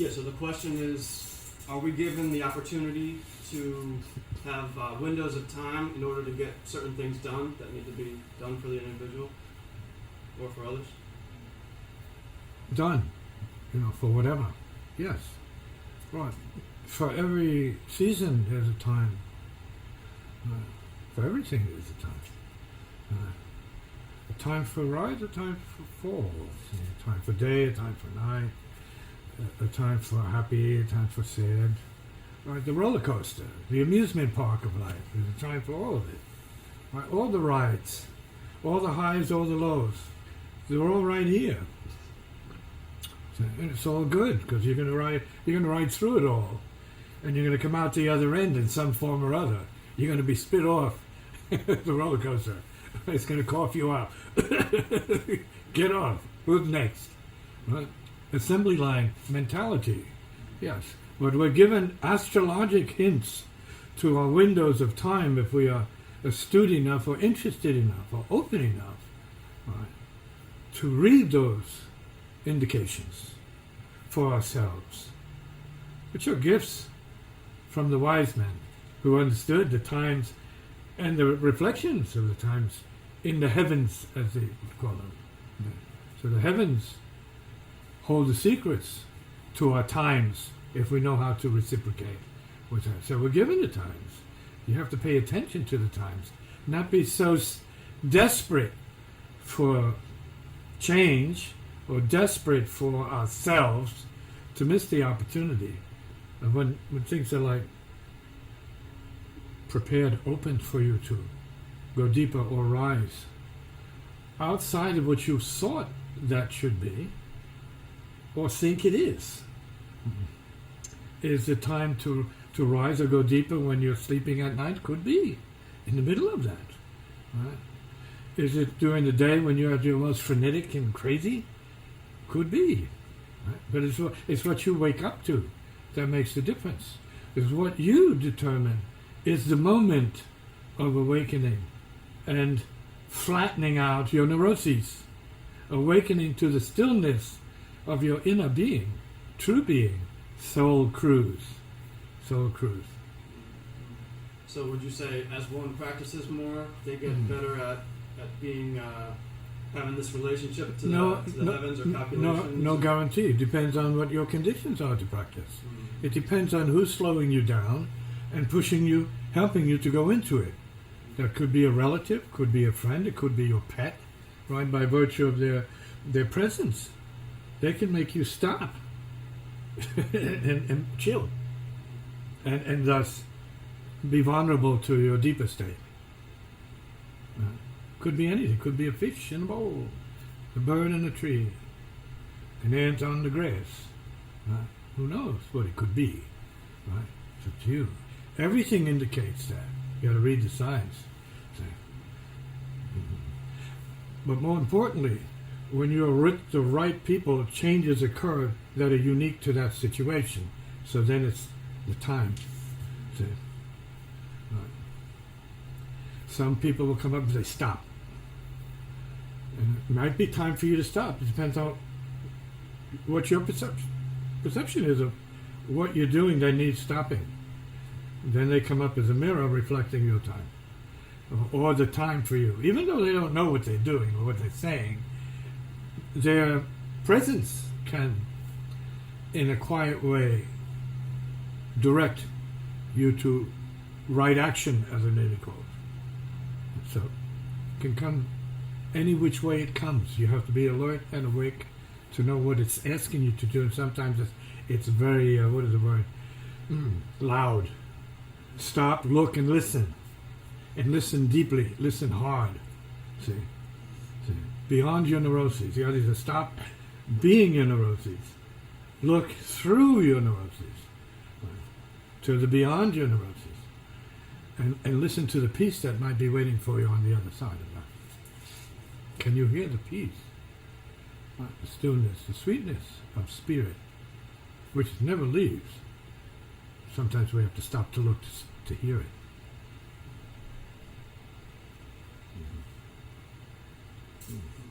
Yeah, so the question is, are we given the opportunity to have windows of time in order to get certain things done that need to be done for the individual or for others? Done, for whatever. Yes. Right. For every season there's a time. For everything there's a time. A time for rise, a time for fall. A time for day, a time for night. A time for happy, a time for sad. Right, the roller coaster, the amusement park of life. There's a time for all of it. Right, all the rides, all the highs, all the lows. They're all right here. So, and it's all good because you're going to ride through it all, and you're going to come out the other end in some form or other. You're going to be spit off the roller coaster. It's going to cough you up. Get off. Who's next? Right? Assembly line mentality. Yes. But we're given astrologic hints to our windows of time if we are astute enough or interested enough or open enough, right, to read those indications for ourselves, which are gifts from the wise men who understood the times and the reflections of the times in the heavens, as they would call them. So the heavens hold the secrets to our times if we know how to reciprocate with her. So we're given the times. You have to pay attention to the times. Not be so desperate for change or desperate for ourselves to miss the opportunity. And when things are like prepared, open for you to go deeper or rise outside of what you thought that should be or think it is. Is the time to rise or go deeper when you're sleeping at night? Could be in the middle of that. Right? Is it during the day when you're at your most frenetic and crazy? Could be. Right? But it's what you wake up to that makes the difference. It's what you determine is the moment of awakening and flattening out your neuroses, awakening to the stillness of your inner being, true being, soul cruise. Soul cruise. So would you say as one practices more, they get better at being having this relationship to the heavens or calculations? No guarantee. It depends on what your conditions are to practice. It depends on who's slowing you down and pushing you, helping you to go into it. That could be a relative, could be a friend, it could be your pet, right? By virtue of their presence. They can make you stop and chill. And thus be vulnerable to your deeper state. Could be anything. Could be a fish in a bowl, a bird in a tree, an ant on the grass. Who knows what it could be? Right? It's up to you. Everything indicates that. You got to read the signs. But more importantly, when you're with the right people, changes occur that are unique to that situation. So then it's the time. See? Right. Some people will come up and say, stop. And it might be time for you to stop. It depends on what your perception is of what you're doing that needs stopping. Then they come up as a mirror reflecting your time. Or the time for you. Even though they don't know what they're doing or what they're saying, their presence can, in a quiet way, direct you to right action, as it may be called. So it can come any which way it comes. You have to be alert and awake to know what it's asking you to do. And sometimes it's very, what is the word? Loud. Stop, look, and listen. And listen deeply. Listen hard. See? Beyond your neuroses. You have to stop being your neuroses. Look through your neuroses. To the beyond your neuroses. And listen to the peace that might be waiting for you on the other side of that. Can you hear the peace? The stillness, the sweetness of spirit, which never leaves. Sometimes we have to stop to look to hear it. Mm-hmm. Mm-hmm.